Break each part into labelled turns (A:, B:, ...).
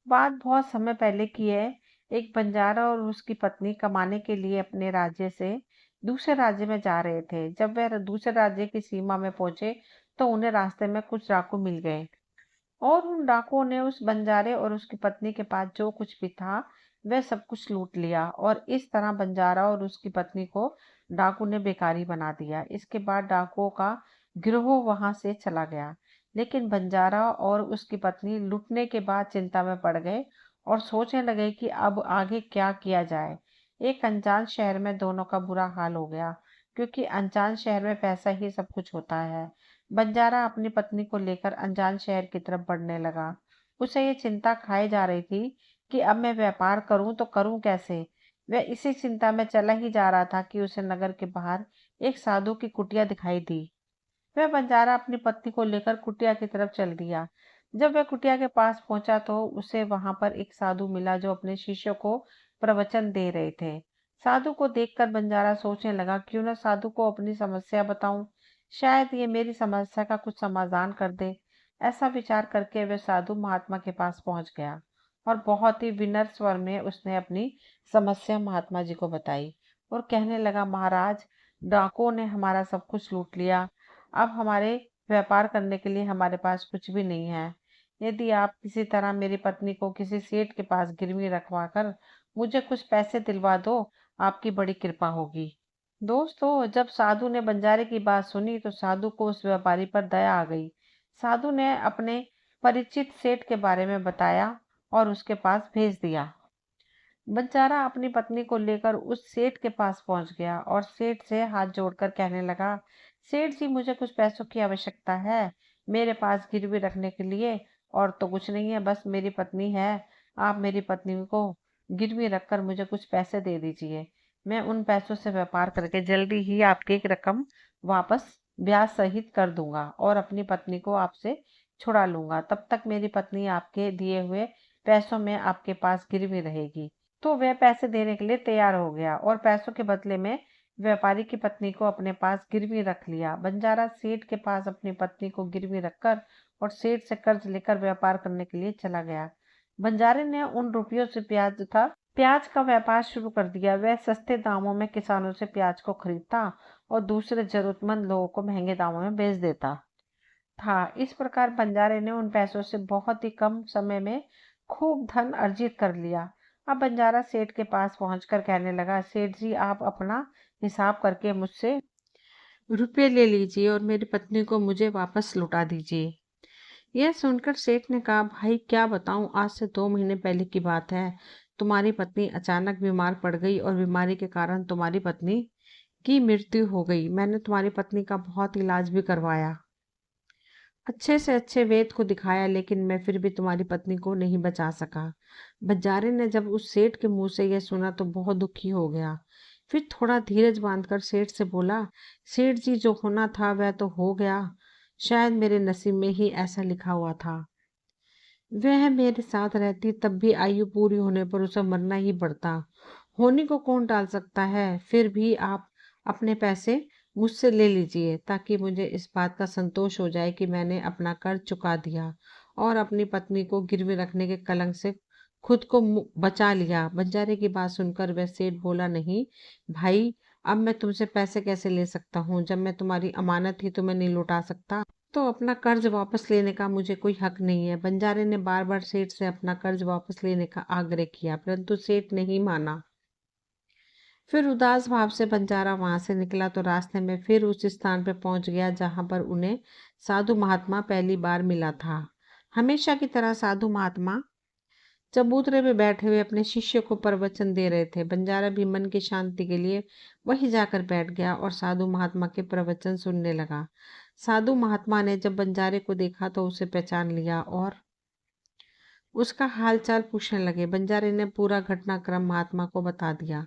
A: बात बहुत समय पहले की है। एक बंजारा और उसकी पत्नी कमाने के लिए अपने राज्य से दूसरे राज्य में जा रहे थे। जब वह दूसरे राज्य की सीमा में पहुंचे तो उन्हें रास्ते में कुछ डाकू मिल गए और उन डाकुओं ने उस बंजारे और उसकी पत्नी के पास जो कुछ भी था वह सब कुछ लूट लिया और इस तरह बंजारा और उसकी पत्नी को डाकू ने बेकारी बना दिया। इसके बाद डाकुओं का गिरोह वहां से चला गया, लेकिन बंजारा और उसकी पत्नी लूटने के बाद चिंता में पड़ गए और सोचने लगे कि अब आगे क्या किया जाए। एक अनजान शहर में दोनों का बुरा हाल हो गया, क्योंकि अनजान शहर में पैसा ही सब कुछ होता है। बंजारा अपनी पत्नी को लेकर अनजान शहर की तरफ बढ़ने लगा। उसे ये चिंता खाए जा रही थी कि अब मैं व्यापार करूं तो करूं कैसे। वह इसी चिंता में चला ही जा रहा था कि उसे नगर के बाहर एक साधु की कुटिया दिखाई दी। वह बंजारा अपनी पत्नी को लेकर कुटिया की तरफ चल दिया। जब वह कुटिया के पास पहुंचा तो उसे वहां पर एक साधु मिला जो अपने शिष्य को प्रवचन दे रहे थे। साधु को देखकर बंजारा सोचने लगा, क्यों न साधु को अपनी समस्या बताऊं, शायद ये मेरी समस्या का कुछ समाधान कर दे। ऐसा विचार करके वह साधु महात्मा के पास पहुंच गया और बहुत ही विनम्र स्वर में उसने अपनी समस्या महात्मा जी को बताई और कहने लगा, महाराज, डाकुओं ने हमारा सब कुछ लूट लिया। अब हमारे व्यापार करने के लिए हमारे पास कुछ भी नहीं है। यदि आप किसी तरह मेरी पत्नी को किसी सेठ के पास गिरवी रखवा कर मुझे कुछ पैसे दिलवा दो, आपकी बड़ी कृपा होगी। दोस्तों, जब साधु ने बंजारे की बात सुनी तो साधु को उस व्यापारी पर दया आ गई। साधु ने अपने परिचित सेठ के बारे में बताया और उसके पास भेज दिया। बंजारा अपनी पत्नी को लेकर उस सेठ के पास पहुंच गया और सेठ से हाथ जोड़कर कहने लगा, सेठ जी, मुझे कुछ पैसों की आवश्यकता है। मेरे पास गिरवी रखने के लिए और तो कुछ नहीं है, बस मेरी पत्नी है। आप मेरी पत्नी को गिरवी रखकर मुझे कुछ पैसे दे दीजिए। मैं उन पैसों से व्यापार करके जल्दी ही आपकी एक रकम वापस ब्याज सहित कर दूंगा और अपनी पत्नी को आपसे छुड़ा लूंगा। तब तक मेरी पत्नी आपके दिए हुए पैसों में आपके पास गिरवी रहेगी। तो वह पैसे देने के लिए तैयार हो गया और पैसों के बदले में व्यापारी की पत्नी को अपने पास गिरवी रख लिया। बंजारा सेठ के पास अपनी पत्नी को गिरवी रखकर और सेठ से कर्ज लेकर व्यापार करने के लिए चला गया। बंजारे ने उन रुपयों से प्याज का व्यापार शुरू कर दिया। वह सस्ते दामों में किसानों से प्याज को खरीदता और दूसरे जरूरतमंद लोगों को महंगे दामों में बेच देता था। इस प्रकार बंजारे ने उन पैसों से बहुत ही कम समय में खूब धन अर्जित कर लिया। अब बंजारा सेठ के पास पहुंचकर कहने लगा, सेठ जी, आप अपना हिसाब करके मुझसे रुपये ले लीजिए और मेरी पत्नी को मुझे वापस लौटा दीजिए। यह सुनकर सेठ ने कहा, भाई क्या बताऊं, आज से 2 महीने पहले की बात है। तुम्हारी पत्नी अचानक बीमार पड़ गई और बीमारी के कारण तुम्हारी पत्नी की मृत्यु हो गई। मैंने तुम्हारी पत्नी का बहुत इलाज भी करवाया, अच्छे से अच्छे वैद्य को दिखाया, लेकिन मैं फिर भी तुम्हारी पत्नी को नहीं बचा सका। बंजारे ने जब उस सेठ के मुंह से यह सुना तो बहुत दुखी हो गया। फिर थोड़ा धीरज बांधकर सेठ से बोला, सेठ जी, जो होना था वह तो हो गया। शायद मेरे नसीब में ही ऐसा लिखा हुआ था। वह मेरे साथ रहती तब भी आयु पूरी होने पर उसे मरना ही पड़ता। होनी को कौन टाल सकता है। फिर भी आप अपने पैसे मुझसे ले लीजिए ताकि मुझे इस बात का संतोष हो जाए कि मैंने अपना कर्ज चुका दिया और अपनी पत्नी को गिरवी रखने के कलंक से खुद को बचा लिया। बंजारे की बात सुनकर वह सेठ बोला, नहीं भाई, अब मैं तुमसे पैसे कैसे ले सकता हूँ। जब मैं तुम्हारी अमानत ही तुम्हें नहीं लौटा सकता तो अपना कर्ज वापस लेने का मुझे कोई हक नहीं है। बंजारे ने बार बार सेठ से अपना कर्ज वापस लेने का आग्रह किया, परंतु सेठ नहीं माना। फिर उदास भाव से बंजारा वहां से निकला तो रास्ते में फिर उस स्थान पर पहुंच गया जहां पर उन्हें साधु महात्मा पहली बार मिला था। हमेशा की तरह साधु महात्मा चबूतरे पे बैठे हुए अपने शिष्य को प्रवचन दे रहे थे। बंजारा भी मन की शांति के लिए वहीं जाकर बैठ गया और साधु महात्मा के प्रवचन सुनने लगा। साधु महात्मा ने जब बंजारे को देखा तो उसे पहचान लिया और उसका हालचाल पूछने लगे। बंजारे ने पूरा घटनाक्रम महात्मा को बता दिया।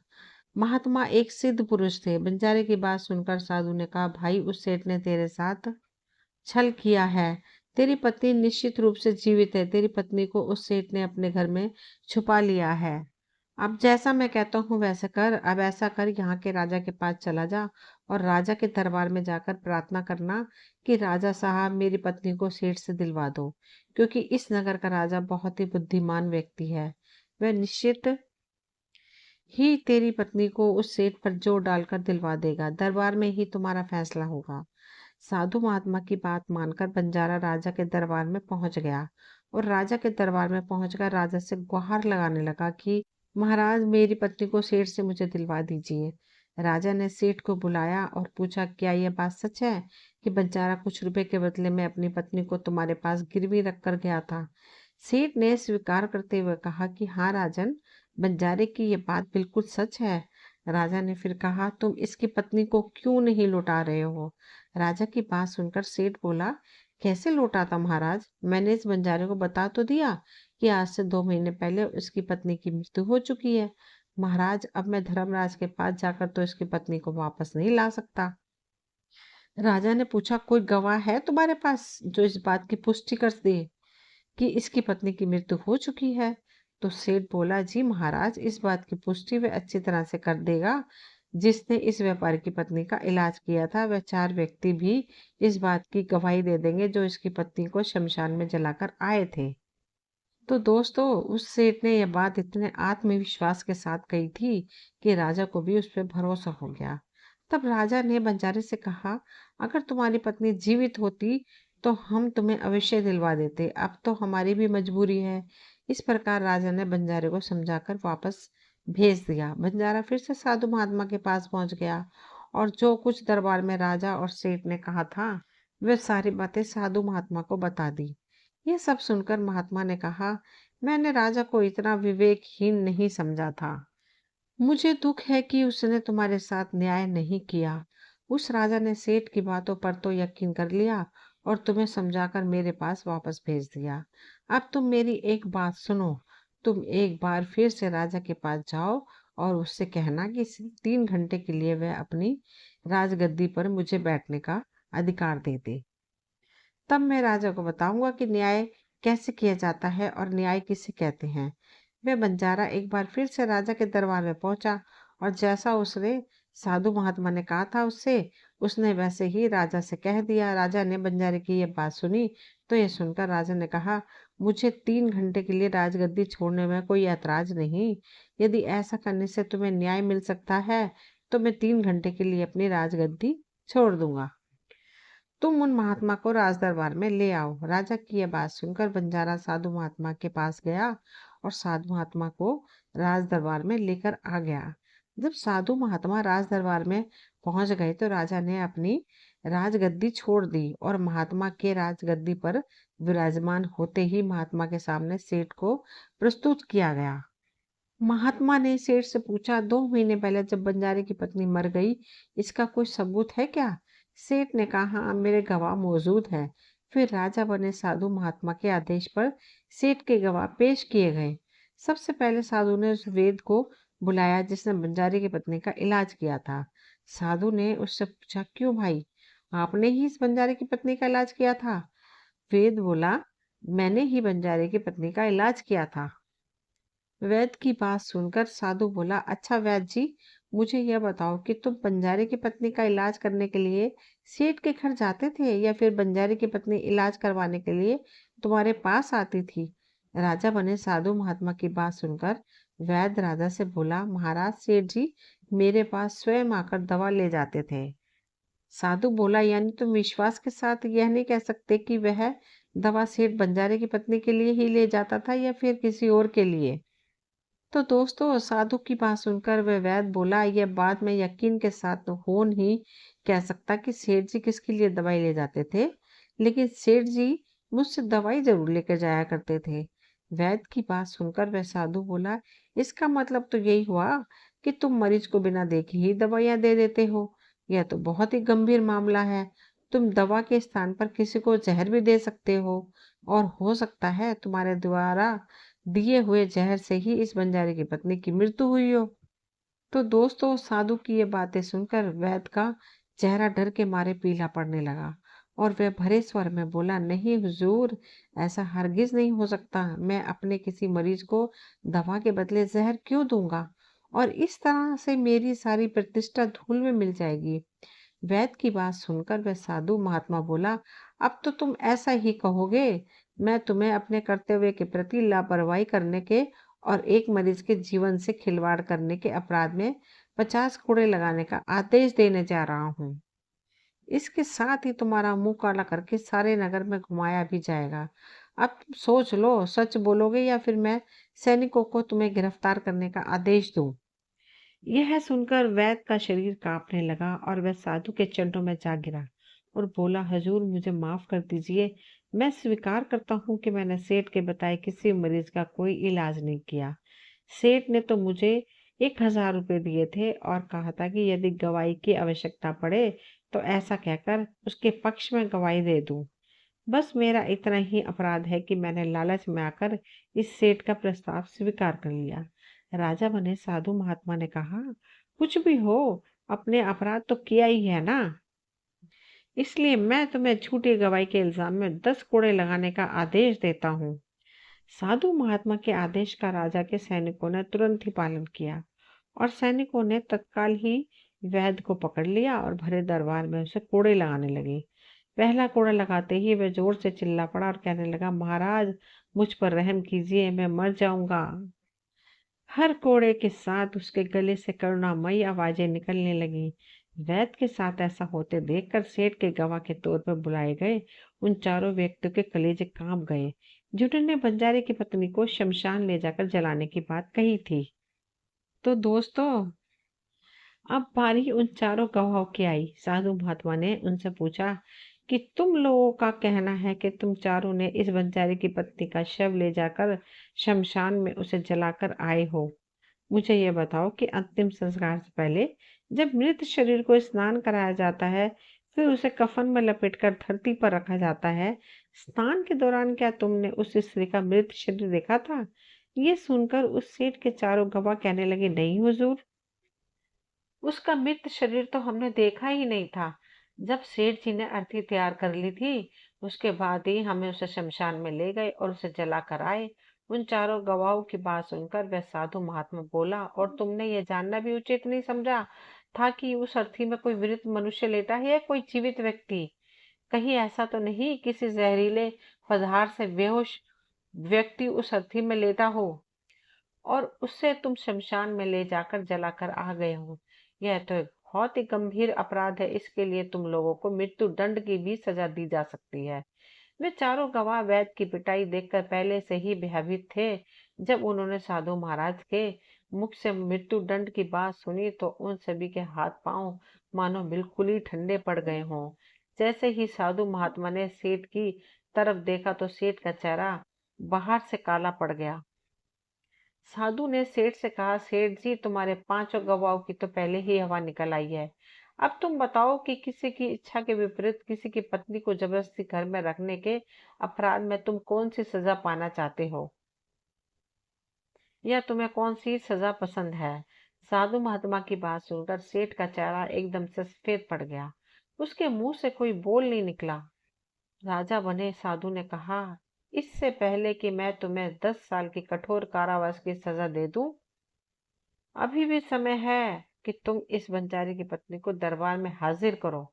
A: महात्मा एक सिद्ध पुरुष थे। बंजारे की बात सुनकर साधु ने कहा, भाई, उस सेठ ने तेरे साथ छल किया है। तेरी पत्नी निश्चित रूप से जीवित है। तेरी पत्नी को उस सेठ ने अपने घर में छुपा लिया है। अब जैसा मैं कहता हूँ वैसा कर। अब ऐसा कर, यहाँ के राजा के पास चला जा और राजा के दरबार में जाकर प्रार्थना करना कि राजा साहब मेरी पत्नी को सेठ से दिलवा दो, क्योंकि इस नगर का राजा बहुत ही बुद्धिमान व्यक्ति है। वह निश्चित ही तेरी पत्नी को उस सेठ पर जोर डालकर दिलवा देगा। दरबार में ही तुम्हारा फैसला होगा। साधु महात्मा की बात मानकर बंजारा राजा के दरबार में पहुंच गया और राजा के दरबार में पहुंचकर राजा से गुहार लगाने लगा कि महाराज मेरी पत्नी को सेठ से मुझे दिलवा दीजिए। राजा ने सेठ को बुलाया और पूछा, क्या यह बात सच है कि बंजारा कुछ रुपए के बदले में अपनी पत्नी को तुम्हारे पास गिरवी रख कर गया था? सेठ ने स्वीकार करते हुए कहा कि हाँ राजन, बंजारे की ये बात बिल्कुल सच है। राजा ने फिर कहा, तुम इसकी पत्नी को क्यों नहीं लौटा रहे हो? राजा की बात सुनकर सेठ बोला, कैसे लौटाता महाराज? मैंने इस बंजारे को बता तो दिया कि आज से 2 महीने पहले उसकी पत्नी की मृत्यु हो चुकी है। महाराज, अब मैं धर्मराज के पास जाकर तो इसकी पत्नी को वापस नहीं ला सकता। राजा ने पूछा, कोई गवाह है तुम्हारे पास जो इस बात की पुष्टि कर दे कि इसकी पत्नी की मृत्यु हो चुकी है? तो सेठ बोला, जी महाराज, इस बात की पुष्टि वह अच्छी तरह से कर देगा जिसने इस व्यापारी की पत्नी का इलाज किया था। वह 4 व्यक्ति भी इस बात की गवाही दे देंगे जो इसकी पत्नी को शमशान में जलाकर आए थे। तो दोस्तों, उस सेठ ने यह बात इतने आत्मविश्वास के साथ कही थी कि राजा को भी उस पर भरोसा हो गया। तब राजा ने बंजारे से कहा, अगर तुम्हारी पत्नी जीवित होती तो हम तुम्हें अवश्य दिलवा देते, अब तो हमारी भी मजबूरी है। इस प्रकार राजा ने बंजारे को समझाकर वापस भेज दिया। बंजारा फिर से साधु महात्मा के पास पहुंच गया और जो कुछ दरबार में राजा और सेठ ने कहा था वह सारी बातें साधु महात्मा को बता दी। ये सब सुनकर महात्मा ने कहा, मैंने राजा को इतना विवेकहीन नहीं समझा था। मुझे दुख है कि उसने तुम्हारे साथ न्याय नहीं किया। उस राजा ने सेठ की बातों पर तो यकीन कर लिया और तुम्हें समझाकर मेरे पास वापस भेज दिया। अब तुम मेरी एक बात सुनो। तुम एक बार फिर से राजा के पास जाओ और उससे कहना कि सिर्फ 3 घंटे के लिए वह अपनी राजगद्दी पर मुझे बैठने का अधिकार दे दे। तब मैं राजा को बताऊंगा कि न्याय कैसे किया जाता है और न्याय किसे कहते हैं। वह बंजारा एक बार फिर से राजा के दरबार में पहुंचा और जैसा उसने साधु महात्मा ने कहा था उससे, उसने वैसे ही राजा से कह दिया। राजा ने बंजारे की यह बात सुनी तो यह सुनकर राजा ने कहा, मुझे 3 घंटे के लिए राजगद्दी छोड़ने में कोई ऐतराज नहीं। यदि ऐसा करने से तुम्हें न्याय मिल सकता है तो मैं 3 घंटे के लिए अपनी राजगद्दी छोड़ दूंगा। तुम उन महात्मा को राज दरबार में ले आओ। राजा की यह बात सुनकर बंजारा साधु महात्मा के पास गया और साधु महात्मा को राज दरबार में लेकर आ गया। जब साधु महात्मा राज दरबार में पहुंच गए तो राजा ने अपनी राजगद्दी छोड़ दी और महात्मा के राजगद्दी पर विराजमान होते ही महात्मा के सामने सेठ को प्रस्तुत किया गया। महात्मा ने सेठ से पूछा, 2 महीने पहले जब बंजारे की पत्नी मर गई, इसका कोई सबूत है क्या? सेठ ने कहा, हाँ, मेरे गवाह मौजूद हैं। फिर राजा बने साधु महात्मा के आदेश पर सेठ के गवाह पेश किए गए। सबसे पहले साधु ने उस वेद को बुलाया जिसने बंजारे की पत्नी का इलाज किया था। साधु ने उससे पूछा, क्यों भाई, आपने ही इस बंजारे की पत्नी का इलाज किया था? वेद बोला, मैंने ही बंजारे की पत्नी का इलाज किया था। वैद्य की बात सुनकर साधु बोला, अच्छा वैद्य जी, मुझे यह बताओ कि तुम बंजारे की पत्नी का इलाज करने के लिए सेठ के घर जाते थे या फिर बंजारे की पत्नी इलाज करवाने के लिए तुम्हारे पास आती थी? राजा बने साधु महात्मा की बात सुनकर वैद्य राजा से बोला, महाराज, सेठ जी मेरे पास स्वयं आकर दवा ले जाते थे। साधु बोला, यानी तुम विश्वास के साथ यह नहीं कह सकते कि वह दवा सेठ बंजारे की पत्नी के लिए ही ले जाता था या फिर किसी और के लिए? तो दोस्तों, साधु की बात सुनकर वह वैद्य बोला, यह बात मैं यकीन के साथ तो हो नहीं कह सकता कि सेठ जी किसके लिए दवाई ले जाते थे, लेकिन सेठ जी मुझसे दवाई जरूर लेकर जाया करते थे। वैद्य की बात सुनकर वह साधु बोला, इसका मतलब तो यही हुआ कि तुम मरीज को बिना देखे ही दवाइयां दे देते हो। यह तो बहुत ही गंभीर मामला है। तुम दवा के स्थान पर किसी को जहर भी दे सकते हो और हो सकता है तुम्हारे द्वारा दिए हुए जहर से ही इस बंजारे की पत्नी की मृत्यु हुई हो। तो दोस्तों, साधु की ये बातें सुनकर वैद्य का चेहरा डर के मारे पीला पड़ने लगा और वह भरे स्वर में बोला, नहीं हुजूर, ऐसा हरगिज नहीं हो सकता। मैं अपने किसी मरीज को दवा के बदले जहर क्यों दूंगा, और इस तरह से मेरी सारी प्रतिष्ठा धूल में मिल जाएगी। वैद्य की बात सुनकर वह साधु महात्मा बोला, अब तो तुम ऐसा ही कहोगे। मैं तुम्हें अपने कर्तव्य के प्रति लापरवाही करने के और एक मरीज के जीवन से खिलवाड़ करने के अपराध में 50 कोड़े लगाने का आदेश देने जा रहा हूँ। इसके साथ ही तुम्हारा मुंह काला करके सारे नगर में घुमाया भी जाएगा। अब तुम सोच लो, सच बोलोगे या फिर मैं सैनिकों को तुम्हें गिरफ्तार करने का आदेश दूं। यह सुनकर वैद्य का शरीर कांपने लगा और वह साधु के चरणों में जा गिरा और बोला, हजूर, मुझे माफ कर दीजिए। मैं स्वीकार करता हूँ कि मैंने सेठ के बताए किसी मरीज का कोई इलाज नहीं किया। सेठ ने तो मुझे 1000 रुपये दिए थे और कहा था कि यदि गवाही की आवश्यकता पड़े तो ऐसा कहकर उसके पक्ष में गवाही दे दूं। बस मेरा इतना ही अपराध है कि मैंने लालच में आकर इस सेठ का प्रस्ताव स्वीकार कर लिया। राजा बने साधु महात्मा ने कहा, कुछ भी हो, अपने अपराध तो किया ही है ना, इसलिए मैं तुम्हें झूठी गवाही के इल्जाम में 10 कोड़े लगाने का आदेश देता हूँ। साधु महात्मा के आदेश का राजा के सैनिकों ने तुरंत ही पालन किया और सैनिकों ने तत्काल ही वैद्य को पकड़ लिया और भरे दरबार में उसे कोड़े लगाने लगे। पहला कोड़ा लगाते ही वह जोर से चिल्ला पड़ा और कहने लगा, महाराज, मुझ पर रहम कीजिए, मैं मर जाऊंगा। हर कोड़े के साथ उसके गले से करुणामयी आवाजें निकलने लगी। वैद्य के साथ ऐसा होते देखकर सेठ के गवाह के तौर पर बुलाए गए उन चारों व्यक्तियों के कलेजे कांप गए, जिन्होंने बंजारे की पत्नी को शमशान ले जाकर जलाने की बात कही थी। तो दोस्तों, अब बारी उन चारों गवाहों की आई। साधु महात्मा ने उनसे पूछा कि तुम लोगों का कहना है कि तुम चारों ने इस बंजारे की पत्नी का शव ले जाकर शमशान में उसे जलाकर आए हो। मुझे ये बताओ कि अंतिम संस्कार से पहले जब मृत शरीर को स्नान कराया जाता है, फिर उसे कफन में लपेटकर धरती पर रखा जाता है, स्नान के दौरान क्या तुमने उस स्त्री का मृत शरीर देखा था? ये सुनकर उस सेठ के चारों गवाह कहने लगे, नहीं हुजूर, उसका मृत शरीर तो हमने देखा ही नहीं था। जब सेठ जी ने अर्थी तैयार कर ली थी, उसके बाद ही हमें उसे शमशान में ले गए और उसे जला कर आए। उन चारों गवाहों की बात सुनकर वह साधु महात्मा बोला, और तुमने ये जानना भी उचित नहीं समझा था कि उस अर्थी में कोई मृत मनुष्य लेटा है या कोई जीवित व्यक्ति? कहीं ऐसा तो नहीं किसी जहरीले पदार्थ से बेहोश व्यक्ति उस अर्थी में लेटा हो और उससे तुम शमशान में ले जाकर जलाकर आ गए हो? यह तो एक बहुत ही गंभीर अपराध है। इसके लिए तुम लोगों को मृत्यु दंड की भी सजा दी जा सकती है। वे चारों गवाह वैद्य की पिटाई देखकर पहले से ही भयभीत थे। जब उन्होंने साधु महाराज के मुख से मृत्यु दंड की बात सुनी तो उन सभी के हाथ पांव मानो बिल्कुल ही ठंडे पड़ गए हों। जैसे ही साधु महात्मा ने सेठ की तरफ देखा तो सेठ का चेहरा बाहर से काला पड़ गया। साधु ने सेठ से कहा, सेठ जी, तुम्हारे पांचों गवाहों की तो पहले ही हवा निकल आई है। अब तुम बताओ कि किसी की इच्छा के विपरीत किसी की पत्नी को जबरदस्ती घर में रखने के अपराध में तुम कौन सी सजा पाना चाहते हो, या तुम्हें कौन सी सजा पसंद है? साधु महात्मा की बात सुनकर सेठ का चेहरा एकदम से सफेद पड़ गया। उसके मुंह से कोई बोल नहीं निकला। राजा बने साधु ने कहा, इससे पहले कि मैं तुम्हें 10 साल की कठोर कारावास की सजा दे दूं, अभी भी समय है कि तुम इस बंजारे की पत्नी को दरबार में हाजिर करो।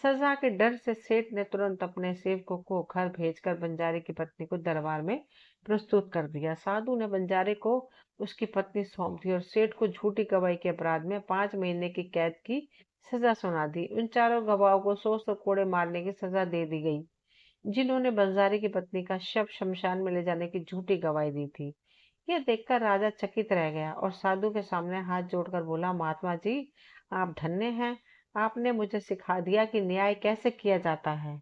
A: सजा के डर से सेठ ने तुरंत अपने सेवकों को घर भेजकर बंजारे की पत्नी को दरबार में प्रस्तुत कर दिया। साधु ने बंजारे को उसकी पत्नी सौंप दी और सेठ को झूठी गवाही के अपराध में 5 महीने की कैद की सजा सुना दी। उन चारों गवाहों को 100 कोड़े मारने की सजा दे दी गई, जिन्होंने बंजारे की पत्नी का शव शमशान में ले जाने की झूठी गवाही दी थी। यह देखकर राजा चकित रह गया और साधु के सामने हाथ जोड़कर बोला, महात्मा जी, आप धन्य हैं। आपने मुझे सिखा दिया कि न्याय कैसे किया जाता है।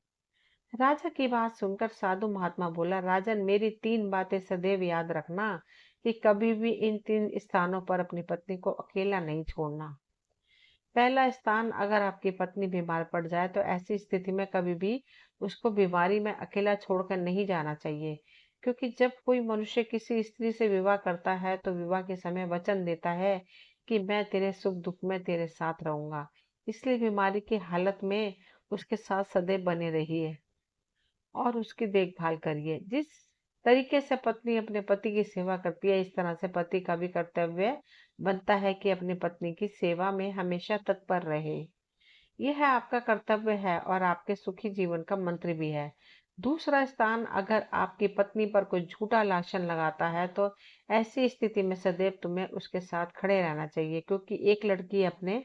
A: राजा की बात सुनकर साधु महात्मा बोला, राजन, मेरी 3 बातें सदैव याद रखना कि कभी भी इन 3 स्थानों पर अपनी पत्नी को अकेला नहीं छोड़ना। पहला स्थान, अगर आपकी पत्नी बीमार पड़ जाए तो ऐसी स्थिति में कभी भी उसको बीमारी में अकेला छोड़कर नहीं जाना चाहिए, क्योंकि जब कोई मनुष्य किसी स्त्री से विवाह करता है तो विवाह के समय वचन देता है कि मैं तेरे सुख दुख में तेरे साथ रहूंगा। इसलिए बीमारी की हालत में उसके साथ सदैव बने रहिए और उसकी देखभाल करिए। जिस तरीके से पत्नी अपने पति की सेवा करती है, इस तरह से पति का भी कर्तव्य बनता है कि अपनी पत्नी की सेवा में हमेशा तत्पर रहे। यह आपका कर्तव्य है और आपके सुखी जीवन का मंत्र भी है। दूसरा स्थान, अगर आपकी पत्नी पर कोई झूठा लांछन लगाता है तो ऐसी स्थिति में सदैव तुम्हें उसके साथ खड़े रहना चाहिए, क्योंकि एक लड़की अपने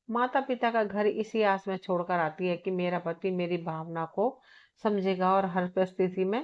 A: माता पिता का घर इसी आस में छोड़कर आती है कि मेरा पति मेरी भावना को समझेगा और हर परिस्थिति में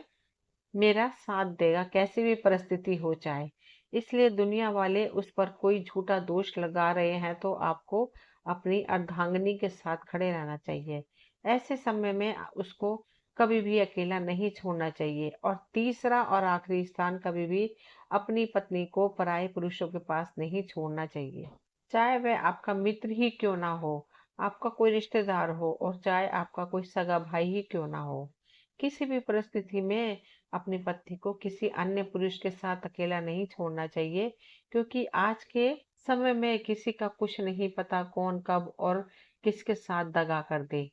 A: मेरा साथ देगा, कैसी भी परिस्थिति हो चाहे। इसलिए दुनिया वाले उस पर कोई झूठा दोष लगा रहे हैं तो आपको अपनी अर्धांगिनी के साथ खड़े रहना चाहिए। ऐसे समय में उसको कभी भी अकेला नहीं छोड़ना चाहिए। और तीसरा और आखिरी स्थान, कभी भी अपनी पत्नी को पराये पुरुषों के पास नहीं छोड़ना चाहिए। चाहे वह आपका मित्र ही क्यों ना हो, आपका कोई रिश्तेदार हो, और चाहे आपका कोई सगा भाई ही क्यों ना हो। किसी भी परिस्थिति में अपनी पत्नी को किसी अन्य पुरुष के साथ अकेला नहीं छोड़ना चाहिए, क्योंकि आज के समय में किसी का कुछ नहीं पता, कौन कब और किसके साथ दगा कर दे।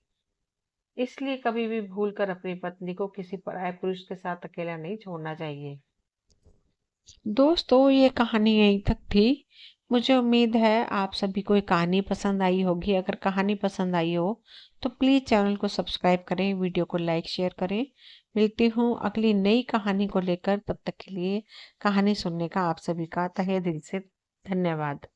A: इसलिए कभी भी भूल कर अपनी पत्नी को किसी पराये पुरुष के साथ अकेला नहीं छोड़ना चाहिए। दोस्तों, ये कहानी यहीं तक थी। मुझे उम्मीद है आप सभी को ये कहानी पसंद आई होगी। अगर कहानी पसंद आई हो तो प्लीज़ चैनल को सब्सक्राइब करें, वीडियो को लाइक शेयर करें। मिलती हूँ अगली नई कहानी को लेकर। तब तक के लिए कहानी सुनने का आप सभी का तहे दिल से धन्यवाद।